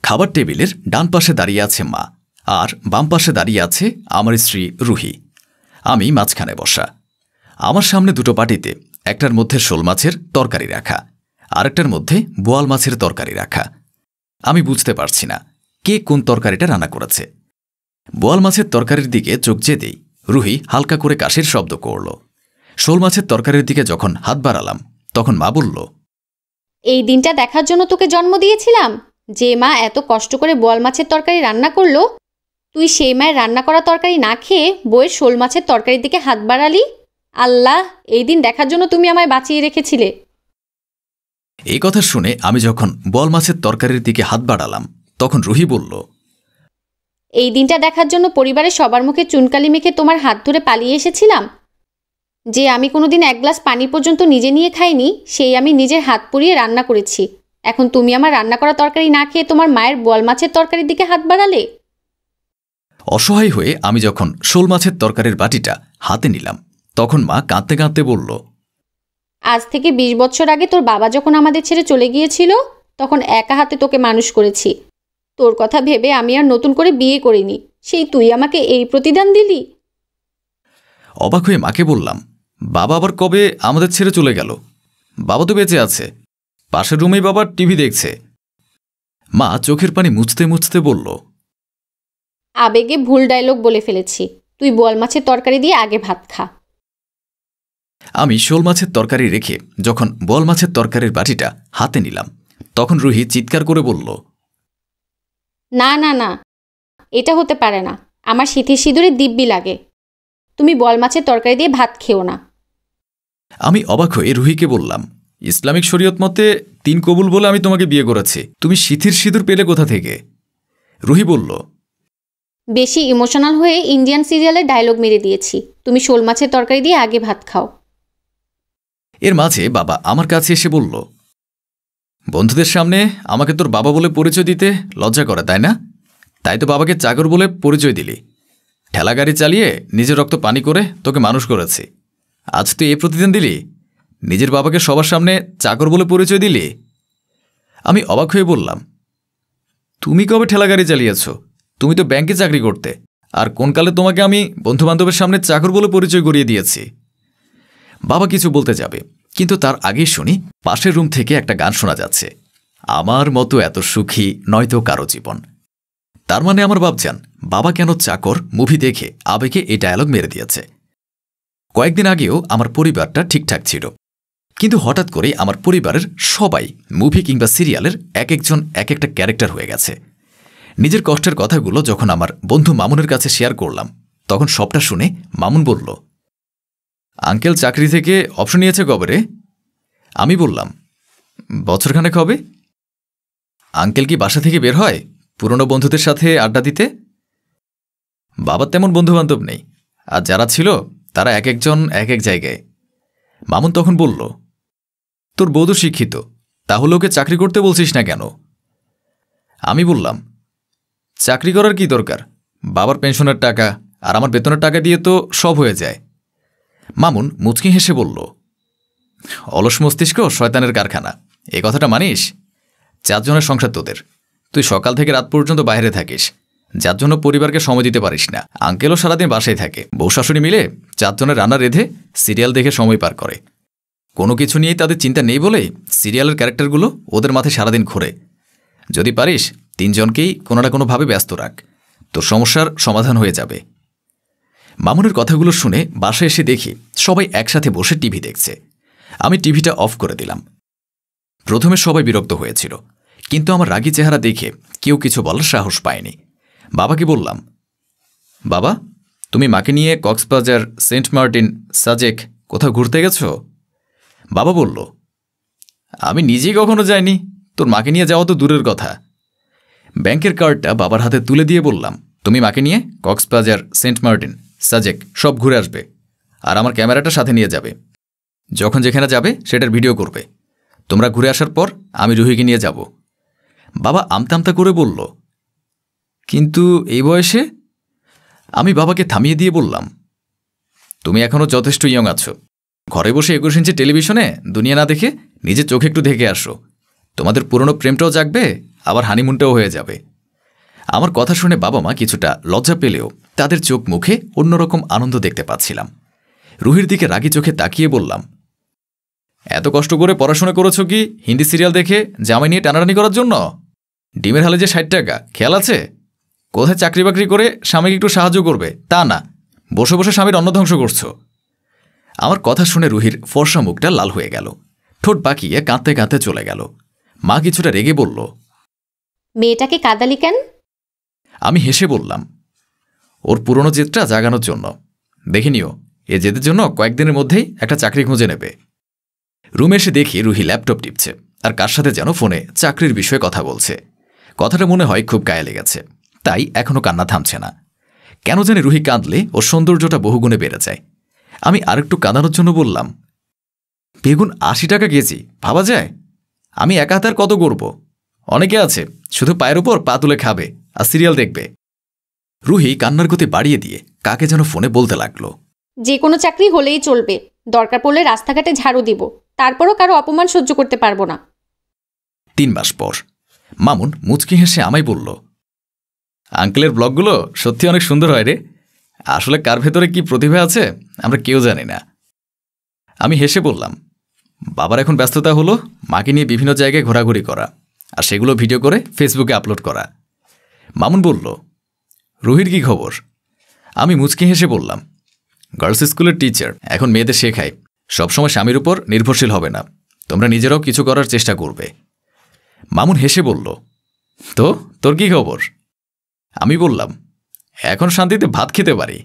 খাবার টেবিলের ডান পাশে দাঁড়িয়ে আছে মা, আর বাম পাশে দাঁড়িয়ে আছে আমার স্ত্রী রুহি। আমি মাঝখানে বসা। আমার সামনে দুটো পাটিতে একটার মধ্যে শোল মাছের তরকারি রাখা, আরেকটার মধ্যে বোয়াল মাছের তরকারি রাখা। আমি বুঝতে পারছি না কে কোন তরকারিটা রান্না করেছে। বোয়াল মাছের তরকারির দিকে চোখ যেতেই রুহি হালকা করে কাশির শব্দ করল। শোল মাছের তরকারির দিকে যখন হাত বাড়ালাম তখন মা বলল, এই দিনটা দেখার জন্য তোকে জন্ম দিয়েছিলাম। যে মা এত কষ্ট করে বোয়াল মাছের তরকারি রান্না করলো, তুই সেই মায়ের রান্না করা তরকারি না খেয়ে বউয়ের শোল মাছের তরকারির দিকে হাত বাড়ালি। আল্লাহ, এই দিন দেখার জন্য তুমি আমায় বাঁচিয়ে রেখেছিলে। এই কথা শুনে আমি যখন বোয়াল মাছের তরকারির দিকে হাত বাড়ালাম তখন রুহি বলল, এই দিনটা দেখার জন্য পরিবারের সবার মুখে চুনকালি মেখে তোমার হাত ধরে পালিয়ে এসেছিলাম। যে আমি কোনোদিন এক গ্লাস পানি পর্যন্ত নিজে নিয়ে খাইনি, সেই আমি নিজের হাত পুড়িয়ে রান্না করেছি। এখন তুমি আমার রান্না করা তরকারি না খেয়ে তোমার মায়ের বোয়াল মাছের তরকারির দিকে হাত বাড়ালে। অসহায় হয়ে আমি যখন শোল মাছের তরকারির বাটিটা হাতে নিলাম তখন মা কাঁদতে কাঁদতে বলল, আজ থেকে 20 বছর আগে তোর বাবা যখন আমাদের ছেড়ে চলে গিয়েছিল, তখন একা হাতে তোকে মানুষ করেছি। তোর কথা ভেবে আমি আর নতুন করে বিয়ে করিনি, সেই তুই আমাকে এই প্রতিদান দিলি। অবাক হয়ে মাকে বললাম, বাবা আবার কবে আমাদের ছেড়ে চলে গেল? বাবা তো বেঁচে আছে, পাশের রুমেই বাবা টিভি দেখছে। মা চোখের পানি মুছতে মুছতে বলল, আবেগে ভুল ডায়লগ বলে ফেলেছি, তুই বোয়াল মাছের তরকারি দিয়ে আগে ভাত খা। আমি শোল মাছের তরকারি রেখে যখন বোয়াল মাছের তরকারির বাটিটা হাতে নিলাম তখন রুহি চিৎকার করে বলল, না না না, এটা হতে পারে না। আমার সিঁথির সিঁদুরে দিব্যি লাগে। তুমি বোয়াল মাছের তরকারি দিয়ে ভাত খেও না। আমি অবাক হয়ে রুহিকে বললাম, ইসলামিক শরীয়ত মতে 3 কবুল বলে আমি তোমাকে বিয়ে করেছি, তুমি সিঁথির সিঁদুর পেলে কোথা থেকে? রুহি বলল, বেশি ইমোশনাল হয়ে ইন্ডিয়ান সিরিয়ালের ডায়লগ মেরে দিয়েছি। তুমি শোল মাছের তরকারি দিয়ে আগে ভাত খাও। এর মাঝে বাবা আমার কাছে এসে বলল, বন্ধুদের সামনে আমাকে তোর বাবা বলে পরিচয় দিতে লজ্জা করে, তাই না? তাই তো বাবাকে চাকর বলে পরিচয় দিলি। ঠেলা গাড়ি চালিয়ে নিজের রক্ত পানি করে তোকে মানুষ করেছি, আজ তুই এই প্রতিদিন দিলি? নিজের বাবাকে সবার সামনে চাকর বলে পরিচয় দিলি? আমি অবাক হয়ে বললাম, তুমি কবে ঠেলা গাড়ি চালিয়েছ? তুমি তো ব্যাংকে চাকরি করতে, আর কোনকালে তোমাকে আমি বন্ধুবান্ধবের সামনে চাকর বলে পরিচয় করিয়ে দিয়েছি? বাবা কিছু বলতে যাবে, কিন্তু তার আগেই শুনি পাশের রুম থেকে একটা গান শোনা যাচ্ছে, আমার মতো এত সুখী নয়তো কারো জীবন। তার মানে আমার বাপজান বাবা কেন চাকর মুভি দেখে আবেগে এই ডায়ালগ মেরে দিয়েছে। কয়েকদিন আগেও আমার পরিবারটা ঠিকঠাক ছিল, কিন্তু হঠাৎ করে আমার পরিবারের সবাই মুভি কিংবা সিরিয়ালের এক একজন এক একটা ক্যারেক্টার হয়ে গেছে। নিজের কষ্টের কথাগুলো যখন আমার বন্ধু মামুনের কাছে শেয়ার করলাম তখন সবটা শুনে মামুন বলল, আঙ্কেল চাকরি থেকে অপশন নিয়েছে কবে রে? আমি বললাম, বছরখানেক হবে। আঙ্কেল কি বাসা থেকে বের হয় পুরনো বন্ধুদের সাথে আড্ডা দিতে? বাবার তেমন বন্ধুবান্ধব নেই, আর যারা ছিল তারা এক একজন এক এক জায়গায়। মামুন তখন বলল, তোর বউ তো শিক্ষিত, তাহলে ওকে চাকরি করতে বলছিস না কেন? আমি বললাম, চাকরি করার কি দরকার, বাবার পেনশনের টাকা আর আমার বেতনের টাকা দিয়ে তো সব হয়ে যায়। মামুন মুচকি হেসে বলল, অলস মস্তিষ্ক শয়তানের কারখানা, এ কথাটা মানিস? 4 জনের সংসার তোদের, তুই সকাল থেকে রাত পর্যন্ত বাইরে থাকিস, যার জন্য পরিবারকে সময় দিতে পারিস না। আঙ্কেলও সারাদিন বাসায় থাকে, বউ শাশুড়ি মিলে 4 জনের রান্না রেঁধে সিরিয়াল দেখে সময় পার করে। কোনো কিছু নিয়েই তাদের চিন্তা নেই বলেই সিরিয়ালের ক্যারেক্টারগুলো ওদের মাথায় সারাদিন ঘোরে। যদি পারিস 3 জনকেই কোনো না কোনোভাবে ব্যস্ত রাখ, তোর সমস্যার সমাধান হয়ে যাবে। মামুনের কথাগুলো শুনে বাসায় এসে দেখি সবাই একসাথে বসে টিভি দেখছে। আমি টিভিটা অফ করে দিলাম। প্রথমে সবাই বিরক্ত হয়েছিল, কিন্তু আমার রাগী চেহারা দেখে কেউ কিছু বলার সাহস পায়নি। বাবাকে বললাম, বাবা তুমি মাকে নিয়ে কক্সবাজার, সেন্ট মার্টিন, সাজেক কোথাও ঘুরতে গেছ? বাবা বলল, আমি নিজেই কখনো যাইনি, তোর মাকে নিয়ে যাওয়া তো দূরের কথা। ব্যাংকের কার্ডটা বাবার হাতে তুলে দিয়ে বললাম, তুমি মাকে নিয়ে কক্সবাজার, সেন্ট মার্টিন, সাজেক সব ঘুরে আসবে, আর আমার ক্যামেরাটা সাথে নিয়ে যাবে। যখন যেখানে যাবে সেটার ভিডিও করবে। তোমরা ঘুরে আসার পর আমি রুহিকে নিয়ে যাব। বাবা আমতা আমতা করে বলল, কিন্তু এই বয়সে? আমি বাবাকে থামিয়ে দিয়ে বললাম, তুমি এখনও যথেষ্ট ইয়ং আছো, ঘরে বসে 21 ইঞ্চি টেলিভিশনে দুনিয়া না দেখে নিজের চোখে একটু দেখে আসো, তোমাদের পুরনো প্রেমটাও জাগবে আবার হানিমুনটাও হয়ে যাবে। আমার কথা শুনে বাবা মা কিছুটা লজ্জা পেলেও তাদের চোখ মুখে অন্যরকম আনন্দ দেখতে পাচ্ছিলাম। রুহির দিকে রাগী চোখে তাকিয়ে বললাম, এত কষ্ট করে পড়াশোনা করেছ কি হিন্দি সিরিয়াল দেখে জামাই নিয়ে টানাটানি করার জন্য? ডিমের হালে যে 60 টাকা, খেয়াল আছে? কোথায় চাকরি বাকরি করে স্বামীকে একটু সাহায্য করবে তা না, বসে বসে স্বামীর অন্ন ধ্বংস করছো। আমার কথা শুনে রুহির ফর্সা মুখটা লাল হয়ে গেল, ঠোঁট বাঁকিয়ে কাঁদতে কাঁদতে চলে গেল। মা কিছুটা রেগে বলল, মেয়েটাকে কাঁদালি কেন? আমি হেসে বললাম, ওর পুরনো জেদটা জাগানোর জন্য। দেখে নিও, এ জেদের জন্য কয়েকদিনের মধ্যেই একটা চাকরি খুঁজে নেবে। রুমে এসে দেখি রুহি ল্যাপটপ টিপছে আর কার সাথে যেন ফোনে চাকরির বিষয়ে কথা বলছে। কথাটা মনে হয় খুব গায়ে লেগেছে, তাই এখনও কান্না থামছে না। কেন জানি রুহি কাঁদলে ওর সৌন্দর্যটা বহুগুণে বেড়ে যায়। আমি আরেকটু কাঁদানোর জন্য বললাম, বেগুন 80 টাকা কেজি, ভাবা যায়? আমি একা হাতে আর কত করব? অনেকে আছে শুধু পায়ের উপর পা তুলে খাবে আর সিরিয়াল দেখবে। রুহি কান্নার গতি বাড়িয়ে দিয়ে কাকে যেন ফোনে বলতে লাগলো, যে কোনো চাকরি হলেই চলবে, দরকার পড়লে রাস্তাঘাটে ঝাড়ু দিব, তারপরও কারো অপমান সহ্য করতে পারবো না। 3 মাস পর মামুন মুচকি হেসে আমায় বলল, আঙ্কেলের ব্লগগুলো সত্যি অনেক সুন্দর হয় রে। আসলে কার ভেতরে কি প্রতিভা আছে আমরা কেউ জানি না। আমি হেসে বললাম, বাবার এখন ব্যস্ততা হলো মাকে নিয়ে বিভিন্ন জায়গায় ঘোরাঘুরি করা আর সেগুলো ভিডিও করে ফেসবুকে আপলোড করা। মামুন বলল, রুহির কি খবর? আমি মুচকি হেসে বললাম, গার্লস স্কুলের টিচার, এখন মেয়েদের শেখায় সবসময় স্বামীর উপর নির্ভরশীল হবে না, তোমরা নিজেরাও কিছু করার চেষ্টা করবে। মামুন হেসে বলল, তো তোর কি খবর? আমি বললাম, এখন শান্তিতে ভাত খেতে পারি।